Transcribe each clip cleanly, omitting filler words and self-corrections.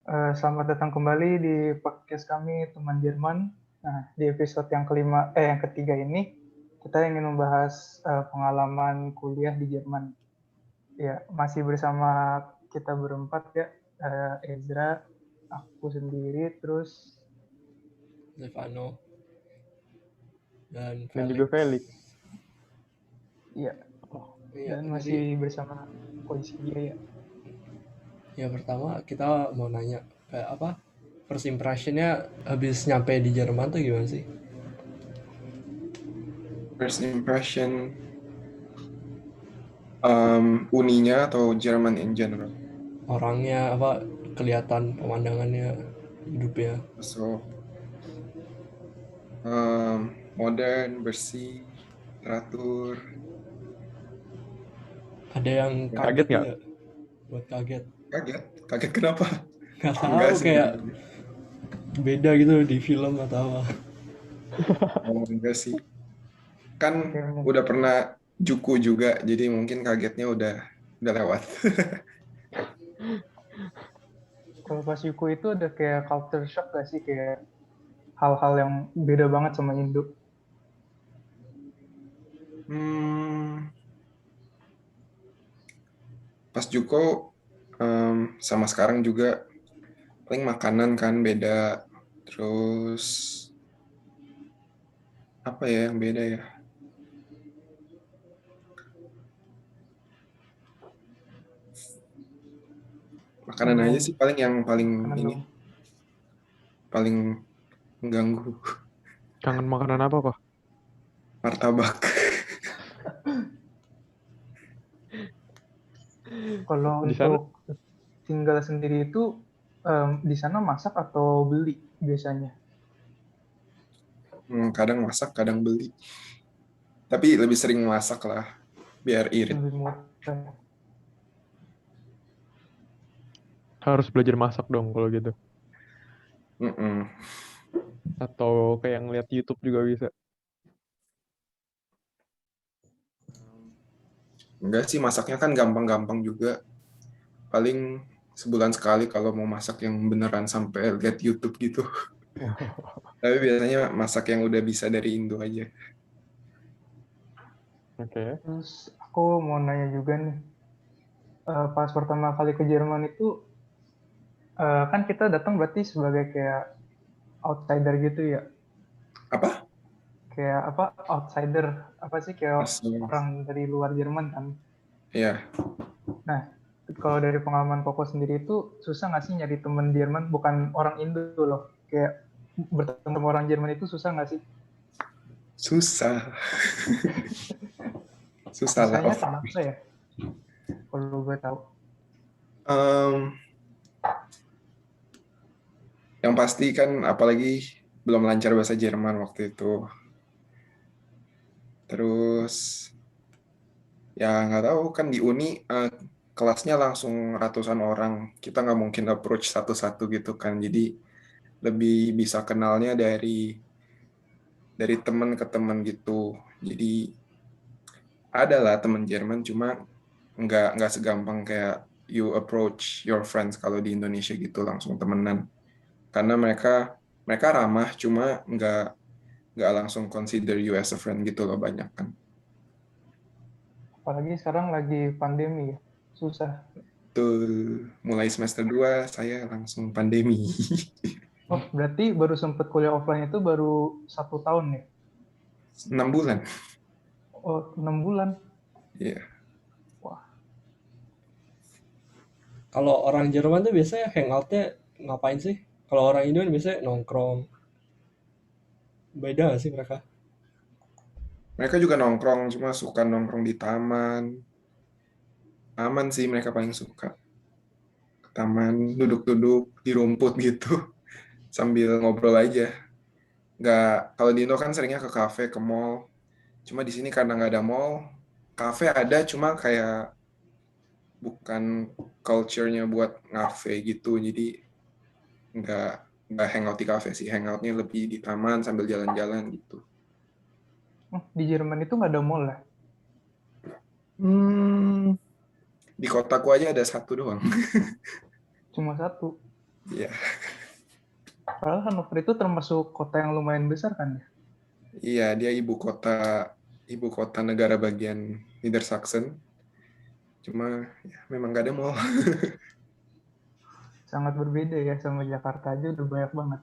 Selamat datang kembali di podcast kami Teman Jerman. Nah, di episode yang ketiga ini kita ingin membahas pengalaman kuliah di Jerman. Ya, masih bersama kita berempat ya, Ezra, aku sendiri, terus Stefano dan Dan juga Felix. ya, Iya, dan jadi masih bersama polisi dia ya. ya pertama kita mau nanya kayak apa first impressionnya habis nyampe di Jerman tuh gimana sih? First impression uninya atau Jerman in general. Orangnya apa kelihatan pemandangannya hidupnya. So modern, bersih, teratur. Ada yang Kaget nggak? ya? Buat kaget. Kaget kenapa? Gak Enggak tahu sih. kayak beda gitu di film atau apa. Enggak sih. Kan Oke. udah pernah juku juga, jadi mungkin kagetnya udah lewat. Kalau pas Yuko itu ada kayak culture shock gak sih, kayak hal-hal yang beda banget sama Indo? Pas Juko sama sekarang juga paling makanan kan beda. Terus apa ya yang beda ya? Makanan aja sih paling yang paling Makanan ini dong. paling mengganggu. Kangen makanan apa, Pak? Martabak. Kalau Di sana? untuk tinggal sendiri itu di sana masak atau beli biasanya? Kadang masak, kadang beli. Tapi lebih sering masak lah, biar irit. Lebih murah. Harus belajar masak dong kalau gitu. Mm-mm. Atau kayak ngeliat YouTube juga bisa. Enggak sih, masaknya kan gampang-gampang juga. Paling sebulan sekali kalau mau masak yang beneran sampai lihat YouTube gitu. Tapi biasanya masak yang udah bisa dari Indo aja. Oke. Terus aku mau nanya juga nih, pas pertama kali ke Jerman itu kan kita datang berarti sebagai kayak outsider gitu ya, Apa? kayak apa outsider, apa sih, kayak Masuk. orang dari luar Jerman kan. Ya, Nah, kalau dari pengalaman Koko sendiri itu susah nggak sih nyari temen Jerman, bukan orang Indo loh, kayak bertemu sama orang Jerman itu susah nggak sih? susah. Susah lah. Susahnya kenapa ya? Kalau gue tahu. Yang pasti kan apalagi belum lancar bahasa Jerman waktu itu. Terus ya nggak tahu kan di Uni kelasnya langsung ratusan orang. Kita nggak mungkin approach satu-satu gitu kan. Jadi lebih bisa kenalnya dari teman ke teman gitu. Jadi ada lah teman Jerman, cuma nggak segampang kayak you approach your friends kalau di Indonesia gitu langsung temenan. Karena mereka ramah, cuma nggak langsung consider you as a friend gitu loh banyak kan. Apalagi sekarang lagi pandemi ya, susah. Tuh, mulai semester 2 saya langsung pandemi. Oh, berarti baru sempet kuliah offline itu baru 1 tahun ya? 6 bulan. Oh, 6 bulan. Iya. Wah, Kalau orang Jerman tuh biasanya hangoutnya ngapain sih? Kalau orang Indo kan biasanya nongkrong. Beda gak sih mereka? Mereka juga nongkrong, cuma suka nongkrong di taman. Aman sih mereka paling suka. Ke taman, duduk-duduk di rumput gitu. Sambil ngobrol aja. Nggak, kalau di Indo kan seringnya ke kafe, ke mall. Cuma di sini karena nggak ada mall, kafe ada cuma kayak bukan culture-nya buat ngafe gitu. Jadi nggak nggak hangout di kafe sih, hangoutnya lebih di taman sambil jalan-jalan gitu. di Jerman itu nggak ada mall ya? Di kotaku aja ada satu doang. Cuma satu. Iya, Padahal Hannover itu termasuk kota yang lumayan besar kan ya? iya dia ibu kota negara bagian Niedersachsen. Cuma ya, memang nggak ada mall. Sangat berbeda ya sama Jakarta aja udah banyak banget.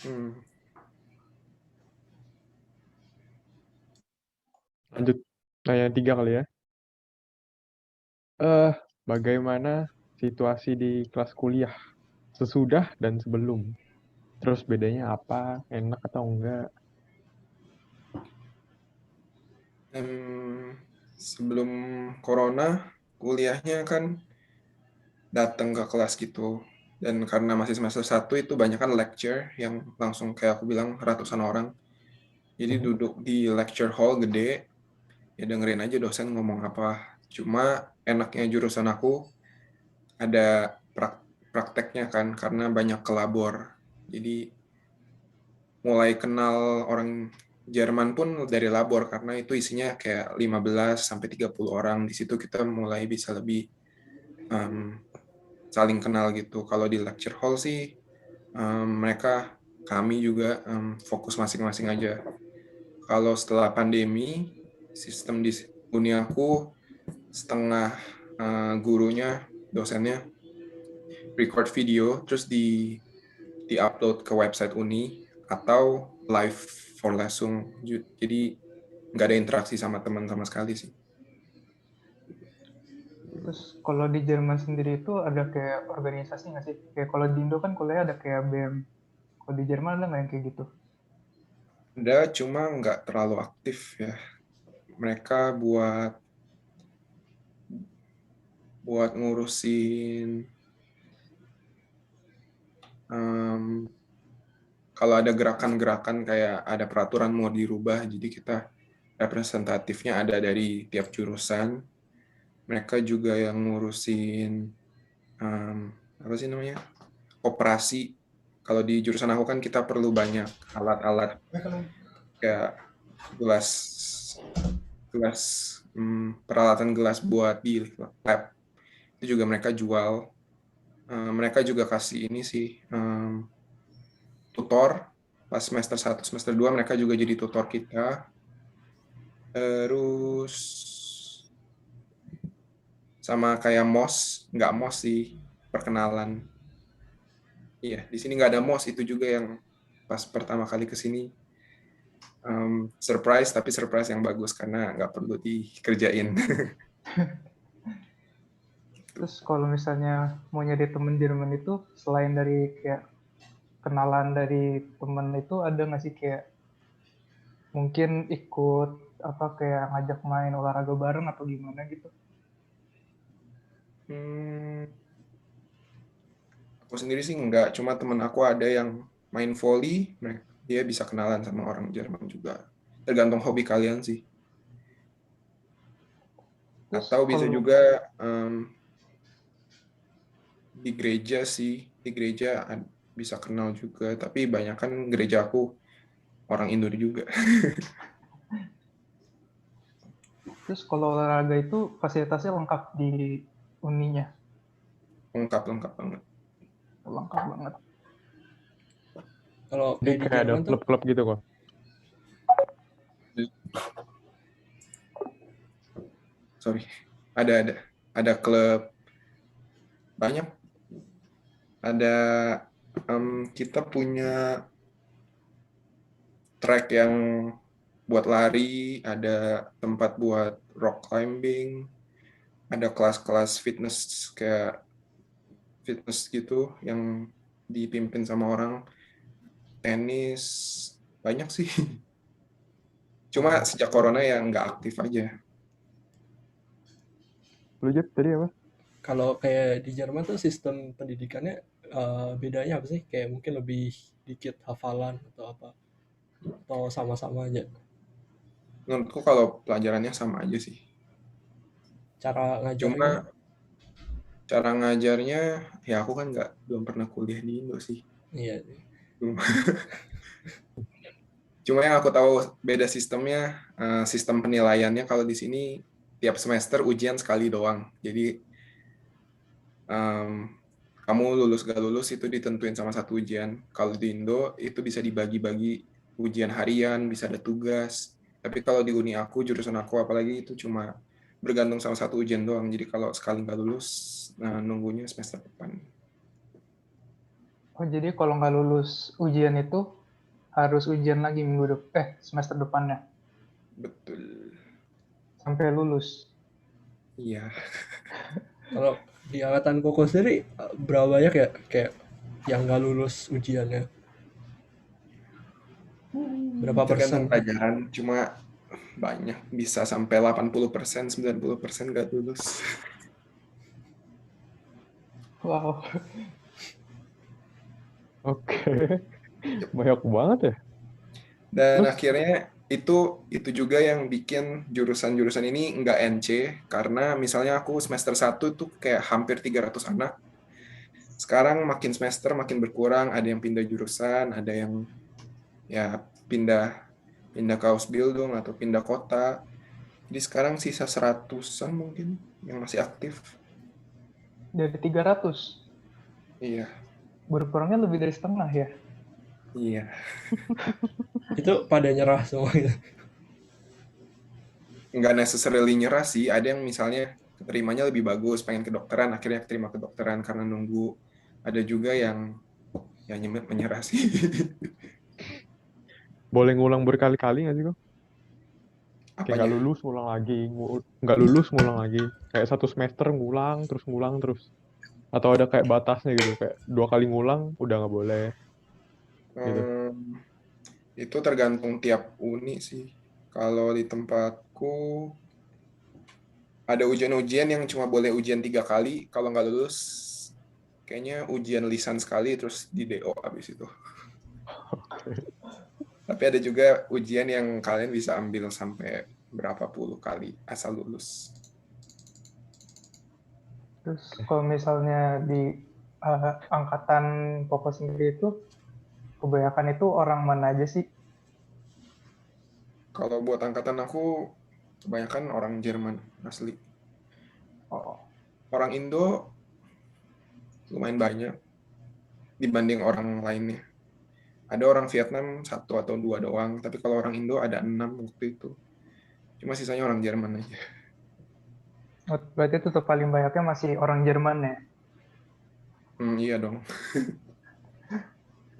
Hmm. Lanjut, tanya yang 3 kali ya. Eh, Bagaimana situasi di kelas kuliah sesudah dan sebelum? Terus bedanya apa? Enak atau enggak? Sebelum corona, kuliahnya kan datang ke kelas gitu. Dan karena masih semester 1 itu banyak kan lecture yang langsung kayak aku bilang ratusan orang. Jadi duduk di lecture hall gede, ya dengerin aja dosen ngomong apa. Cuma enaknya jurusan aku ada prakteknya kan karena banyak kelabor. Jadi mulai kenal orang Jerman pun dari labor karena itu isinya kayak 15 sampai 30 orang. Di situ kita mulai bisa lebih saling kenal gitu. Kalau di lecture hall sih kami juga fokus masing-masing aja. Kalau setelah pandemi, sistem di uni aku setengah gurunya, dosennya record video terus di-upload ke website uni atau live for langsung. Jadi nggak ada interaksi sama teman sama sekali sih. Terus kalau di Jerman sendiri itu ada kayak organisasi nggak sih? Kayak kalau di Indo kan kuliah ada kayak BEM. Kalau di Jerman ada nggak yang kayak gitu? Ada, cuma nggak terlalu aktif ya. Mereka buat ngurusin kalau ada gerakan-gerakan kayak ada peraturan mau dirubah, jadi kita representatifnya ada dari tiap jurusan. Mereka juga yang ngurusin apa sih namanya? Operasi. Kalau di jurusan aku kan kita perlu banyak alat-alat kayak gelas gelas peralatan gelas buat di lab. Itu juga mereka jual. Mereka juga kasih ini sih tutor pas semester 1, semester 2 mereka juga jadi tutor kita. Terus sama kayak MOS, nggak MOS sih, perkenalan. Iya, di sini nggak ada MOS, itu juga yang pas pertama kali ke sini surprise, tapi surprise yang bagus karena nggak perlu dikerjain. Terus kalau misalnya mau nyari temen Jerman itu selain dari kayak kenalan dari temen itu ada nggak sih kayak mungkin ikut apa kayak ngajak main olahraga bareng atau gimana gitu? Aku sendiri sih nggak, cuma temen aku ada yang main volley, dia bisa kenalan sama orang Jerman juga. Tergantung hobi kalian sih. Terus Atau bisa kalau juga di gereja sih, di gereja bisa kenal juga, tapi banyak kan gereja aku orang Indo juga. terus kalau olahraga itu fasilitasnya lengkap di uninya, Lengkap banget. lengkap banget. Kalau Jadi kayak di kayak ada Jerman tuh, klub-klub gitu kok. Sorry, ada klub banyak. Ada kita punya track yang buat lari, ada tempat buat rock climbing, ada kelas-kelas fitness kayak fitness gitu yang dipimpin sama orang, tenis, banyak sih. Cuma sejak corona yang nggak aktif aja. Lu Jep, tadi apa? kalau kayak di Jerman tuh sistem pendidikannya bedanya apa sih? Kayak mungkin lebih dikit hafalan atau apa? Atau sama-sama aja? Menurutku kalau pelajarannya sama aja sih. Cara ngajarnya? Cuma cara ngajarnya, ya aku kan belum pernah kuliah di Indo sih. Iya. Cuma yang aku tahu beda sistemnya, sistem penilaiannya kalau di sini tiap semester ujian sekali doang. Jadi kamu lulus gak lulus itu ditentuin sama satu ujian. Kalau di Indo itu bisa dibagi-bagi ujian harian, bisa ada tugas. Tapi kalau di uni aku, jurusan aku apalagi itu cuma bergantung sama satu ujian doang. Jadi kalau sekali nggak lulus, nah nunggunya semester depan. Oh, jadi kalau nggak lulus ujian itu harus ujian lagi semester depannya Betul. sampai lulus. Iya. Kalau di angkatan Koko sendiri berapa banyak ya kayak yang nggak lulus ujiannya? Berapa Tergantung persen? pelajaran, cuma banyak. Bisa sampai 80%, 90% nggak lulus. Wow. Oke. Banyak banget ya. Dan Terus akhirnya itu juga yang bikin jurusan-jurusan ini nggak NC, karena misalnya aku semester 1 tuh kayak hampir 300 anak. Sekarang makin semester makin berkurang, ada yang pindah jurusan, ada yang ya pindah pindah ke Ausbildung atau pindah kota. Jadi sekarang sisa 100-an mungkin yang masih aktif. Dari 300 Iya, berkurangnya lebih dari setengah ya. iya. Itu pada nyerah semua gitu. Nggak necessarily nyerah sih. Ada yang misalnya keterimanya lebih bagus, pengen kedokteran, akhirnya keterima kedokteran karena nunggu. Ada juga yang ya menyerah sih. boleh ngulang berkali-kali nggak sih kok? Kayak nggak Apanya? lulus ngulang lagi, nggak lulus ngulang lagi. Kayak satu semester ngulang terus. Atau ada kayak batasnya gitu, kayak 2 kali ngulang udah nggak boleh gitu. Hmm, itu tergantung tiap uni sih. Kalau di tempatku ada ujian-ujian yang cuma boleh ujian 3 kali. Kalau nggak lulus, kayaknya ujian lisan sekali terus di DO habis itu. Tapi ada juga ujian yang kalian bisa ambil sampai berapa puluh kali asal lulus. Terus kalau misalnya di angkatan Koko sendiri itu kebanyakan itu orang mana aja sih? Kalau buat angkatan aku, kebanyakan orang Jerman asli. Oh, Orang Indo lumayan banyak dibanding orang lainnya. Ada orang Vietnam 1 atau 2 doang, tapi kalau orang Indo ada 6 waktu itu. Cuma sisanya orang Jerman aja. berarti tetap paling banyaknya masih orang Jerman ya. Iya dong.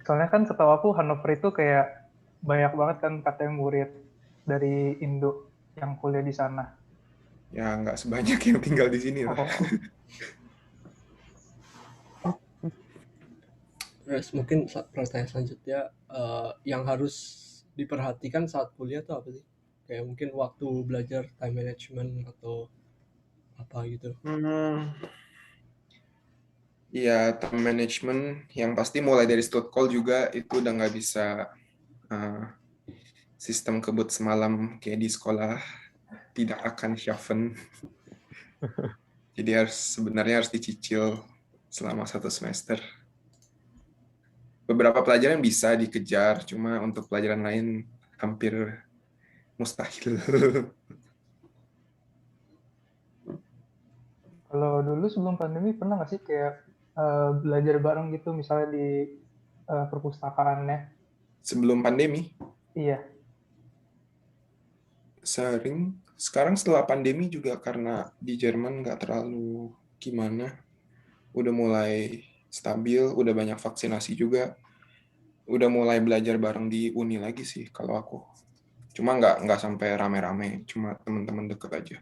Soalnya kan setahu aku Hannover itu kayak banyak banget kan katanya murid dari Indo yang kuliah di sana. Ya nggak sebanyak yang tinggal di sini lah. Oh, Terus mungkin pertanyaan selanjutnya yang harus diperhatikan saat kuliah tuh apa sih? Kayak mungkin waktu belajar time management atau apa gitu. Ya, time management yang pasti mulai dari stud call juga itu udah nggak bisa sistem kebut semalam kayak di sekolah, tidak akan syafen. Jadi sebenarnya harus dicicil selama 1 semester. Beberapa pelajaran bisa dikejar, cuma untuk pelajaran lain hampir mustahil. kalau dulu sebelum pandemi pernah nggak sih kayak belajar bareng gitu misalnya di perpustakaannya? Sebelum pandemi, Iya. sering. Sekarang setelah pandemi juga karena di Jerman nggak terlalu gimana, udah mulai stabil, udah banyak vaksinasi juga, udah mulai belajar bareng di uni lagi sih kalau aku. Cuma nggak sampai rame-rame, cuma teman-teman deket aja.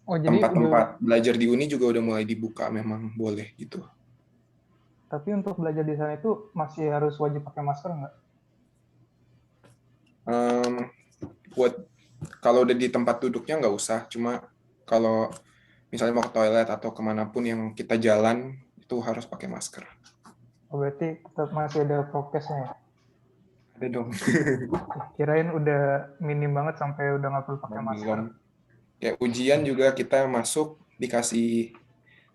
Oh, jadi udah, Tempat-tempat belajar di uni juga udah mulai dibuka, memang boleh gitu. tapi untuk belajar di sana itu masih harus wajib pakai masker nggak? Buat kalau udah di tempat duduknya nggak usah, cuma kalau misalnya mau ke toilet atau kemanapun yang kita jalan itu harus pakai masker. Oh, berarti tetap masih ada prokesnya ya? Ada dong. Kirain udah minim banget sampai udah nggak perlu pakai masker. Belum. Kayak ujian juga kita masuk dikasih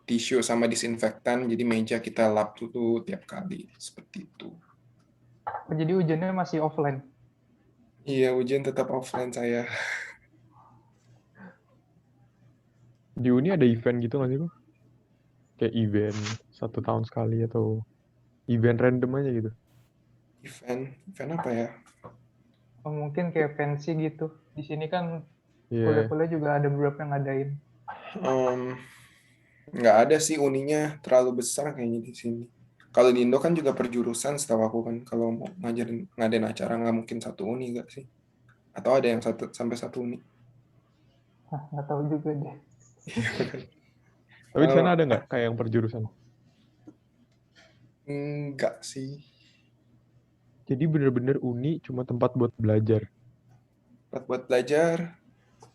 tisu sama disinfektan, jadi meja kita lap dulu tiap kali seperti itu. Oh, jadi ujiannya masih offline? Iya, ujian tetap offline saya. Di uni ada event gitu nggak sih kok? kayak event 1 tahun sekali atau event random aja gitu. Event apa ya? Oh, mungkin kayak pensi gitu. Di sini kan Iya. kuliah-kuliah juga ada beberapa yang ngadain. Em, nggak ada sih, uninya terlalu besar kayaknya di sini. Kalau di Indo kan juga perjurusan, setahu aku kan kalau mau ngadain acara nggak mungkin satu uni nggak sih? Atau ada yang sampai satu uni? Nah, nggak tahu juga deh. Tapi di Eh, sana ada nggak kayak yang perjurusan? Enggak sih. Jadi bener-bener uni cuma tempat buat belajar. Buat belajar,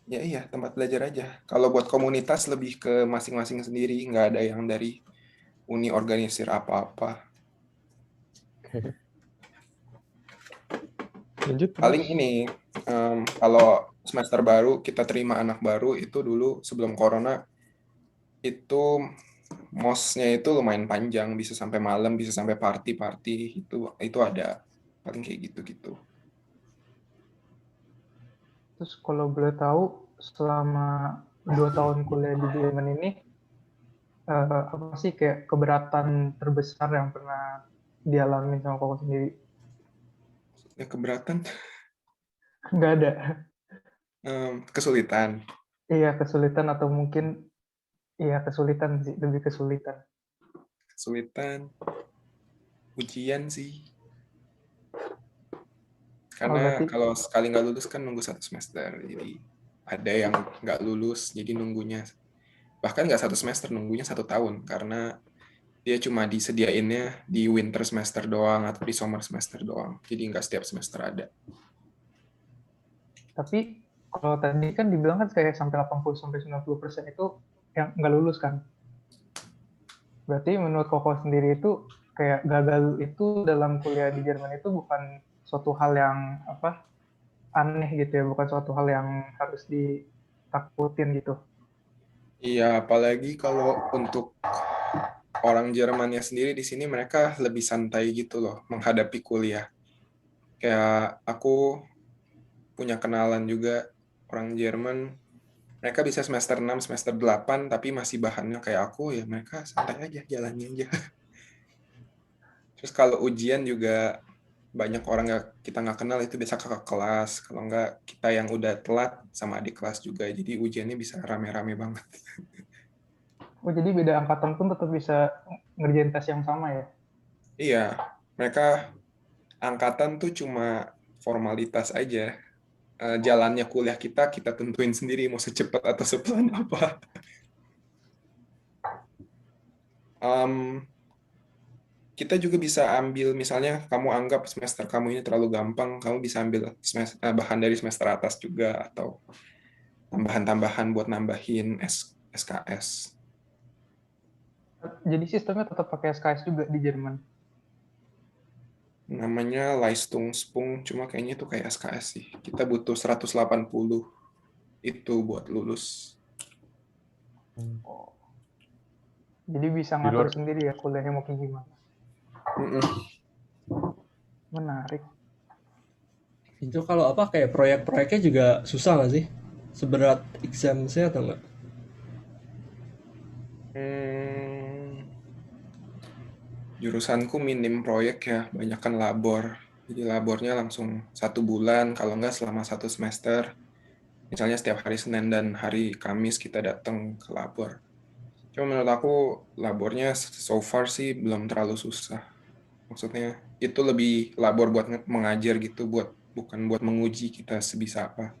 ya iya tempat belajar aja. Kalau buat komunitas lebih ke masing-masing sendiri, nggak ada yang dari uni organisir apa-apa. Oke. Lanjut terus. Paling ini, kalau semester baru kita terima anak baru itu dulu sebelum corona itu mosnya itu lumayan panjang, bisa sampai malam, bisa sampai party-party, itu ada paling kayak gitu-gitu. Terus kalau boleh tahu, selama 2 tahun kuliah di Jerman ini, apa sih kayak keberatan terbesar yang pernah dialami sama Koko sendiri? Ya keberatan, Nggak ada. kesulitan. Iya, kesulitan atau mungkin, iya kesulitan sih, lebih kesulitan. Kesulitan, ujian sih. Oh, Karena berarti, kalau sekali nggak lulus kan nunggu 1 semester. Jadi ada yang nggak lulus, jadi nunggunya. Bahkan nggak 1 semester, nunggunya 1 tahun. Karena dia cuma disediainnya di winter semester doang atau di summer semester doang. Jadi nggak setiap semester ada. tapi kalau tadi kan dibilang kan kayak sampai 80-90% itu yang nggak lulus kan. Berarti menurut Koko sendiri itu kayak gagal itu dalam kuliah di Jerman itu bukan suatu hal yang apa aneh gitu ya, bukan suatu hal yang harus ditakutin gitu. Iya, apalagi kalau untuk orang Jermannya sendiri di sini mereka lebih santai gitu loh menghadapi kuliah. Kayak aku punya kenalan juga orang Jerman, mereka bisa semester 6, semester 8 tapi masih bahannya kayak aku, ya mereka santai aja, jalannya aja. Terus kalau ujian juga banyak orang kita nggak kenal itu biasa kakak kelas, kalau nggak kita yang udah telat sama adik kelas juga, jadi ujiannya bisa rame-rame banget. Oh, jadi beda angkatan pun tetap bisa ngerjain tes yang sama ya? Iya, mereka angkatan tuh cuma formalitas aja. Jalannya kuliah kita tentuin sendiri mau secepat atau sepelan apa. Em, kita juga bisa ambil, misalnya kamu anggap semester kamu ini terlalu gampang, kamu bisa ambil bahan dari semester atas juga, atau tambahan-tambahan buat nambahin SKS. Jadi sistemnya tetap pakai SKS juga di Jerman. Namanya Leistungspunkt, cuma kayaknya itu kayak SKS sih. Kita butuh 180 itu buat lulus. Oh, jadi bisa Di ngatur luar sendiri ya kuliahnya mau kayak gimana. Mm-mm. Menarik. Itu kalau apa kayak proyek-proyeknya juga susah nggak sih? Seberat exam-nya atau enggak? Hmm, Jurusanku minim proyek ya, banyakkan labor. Jadi labornya langsung 1 bulan, kalau nggak selama 1 semester. Misalnya setiap hari Senin dan hari Kamis kita datang ke labor. Cuma menurut aku labornya so far sih belum terlalu susah. Maksudnya itu lebih labor buat mengajar gitu, bukan buat menguji kita sebisa apa.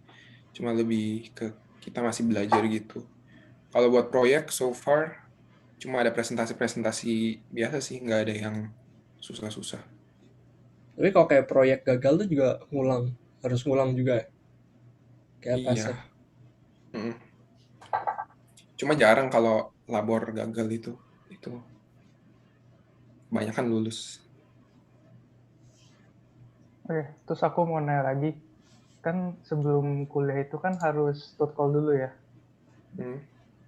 Cuma lebih ke kita masih belajar gitu. Kalau buat proyek so far cuma ada presentasi-presentasi biasa sih, nggak ada yang susah-susah. Tapi kalau kayak proyek gagal tuh juga ngulang, harus ngulang juga ya? Kayak tesnya. Iya. Mm. Cuma jarang kalau labor gagal itu kebanyakan lulus. Oke, terus aku mau nanya lagi. Kan sebelum kuliah itu kan harus tutkol dulu ya. Hmm.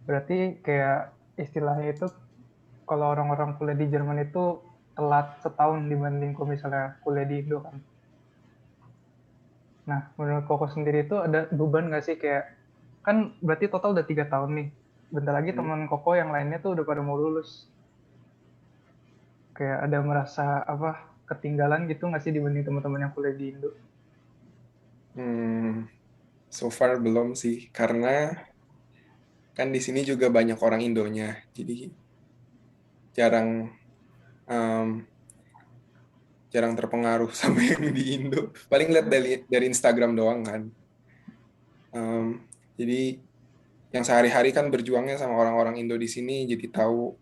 Berarti kayak istilahnya itu kalau orang-orang kuliah di Jerman itu telat setahun dibanding kalau misalnya kuliah di Indo kan. Nah, menurut Koko sendiri itu ada beban nggak sih kayak kan berarti total udah 3 tahun nih. bentar lagi teman Koko yang lainnya tuh udah pada mau lulus. Kayak ada merasa apa ketinggalan gitu nggak sih dibanding teman-teman yang kuliah di Indo? So far belum sih, karena kan di sini juga banyak orang Indonya, jadi jarang jarang terpengaruh sama yang di Indo. Paling lihat dari Instagram doang kan. Jadi yang sehari-hari kan berjuangnya sama orang-orang Indo di sini, jadi tahu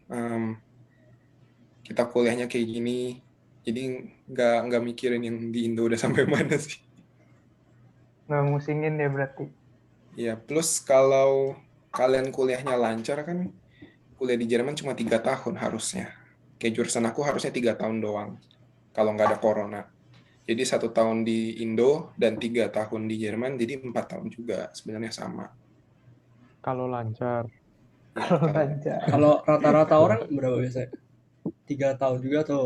kita kuliahnya kayak gini. Jadi nggak mikirin yang di Indo udah sampai mana sih. Nggak musingin ya berarti. Ya, plus kalau kalian kuliahnya lancar kan, kuliah di Jerman cuma 3 tahun harusnya. Kayak jurusan aku harusnya 3 tahun doang, kalau nggak ada corona. Jadi 1 tahun di Indo dan 3 tahun di Jerman, jadi 4 tahun juga sebenarnya sama. Kalau lancar. Ya, Kalau lancar. Kalau rata-rata orang berapa biasanya? 3 tahun juga atau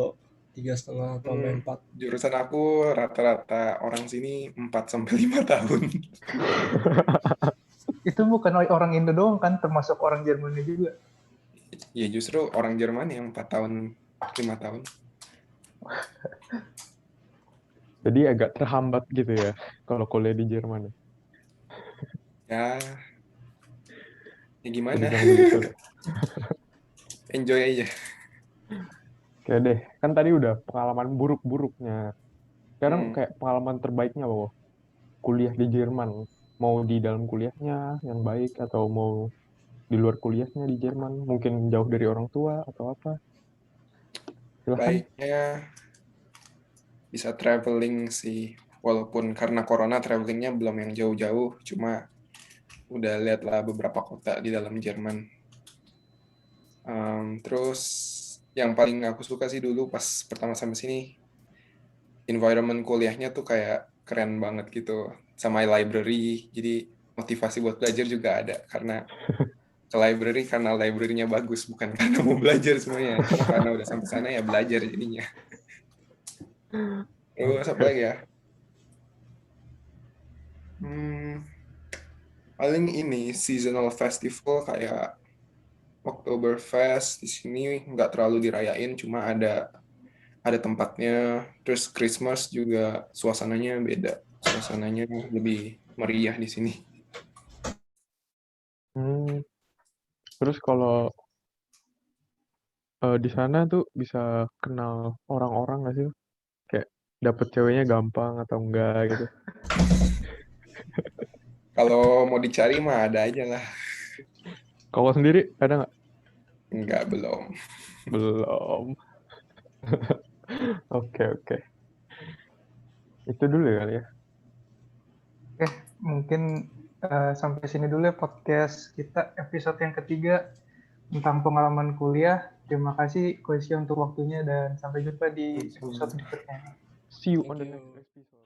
3,5 atau sampai 4? Jurusan aku rata-rata orang sini 4 sampai 5 tahun. Itu bukan orang Indo doang kan, termasuk orang Jermannya juga. Ya justru orang Jerman yang 4 tahun, 5 tahun. Jadi agak terhambat gitu ya kalau kuliah di Jerman. Ya Jadi gimana? jangan gitu deh. Enjoy aja. Oke deh, kan tadi udah pengalaman buruk-buruknya. Sekarang Hmm. kayak pengalaman terbaiknya apa? Kuliah di Jerman. Mau di dalam kuliahnya yang baik atau mau di luar kuliahnya di Jerman. Mungkin jauh dari orang tua atau apa. Silahkan. Baiknya bisa traveling sih. Walaupun karena corona travelingnya belum yang jauh-jauh, cuma udah lihatlah beberapa kota di dalam Jerman. Terus yang paling aku suka sih dulu pas pertama sampai sini, environment kuliahnya tuh kayak keren banget gitu, sama library, jadi motivasi buat belajar juga ada karena ke library karena library-nya bagus, bukan karena mau belajar semuanya, cuma karena udah sampai sana ya belajar jadinya. Terus apa lagi ya? Paling ini seasonal festival kayak Oktoberfest di sini nggak terlalu dirayain, cuma ada tempatnya. Terus Christmas juga suasananya beda, suasananya lebih meriah di sini. Terus kalau di sana tuh bisa kenal orang-orang nggak sih? Kayak dapet ceweknya gampang atau enggak gitu. Kalau mau dicari mah ada aja lah. Kalau sendiri ada nggak? Enggak, belum. Belum. Oke. Itu dulu ya kali ya. Oke, mungkin sampai sini dulu ya podcast kita episode yang ketiga tentang pengalaman kuliah. Terima kasih Koesya untuk waktunya dan sampai jumpa di episode berikutnya. See you Thank on the you. next episode.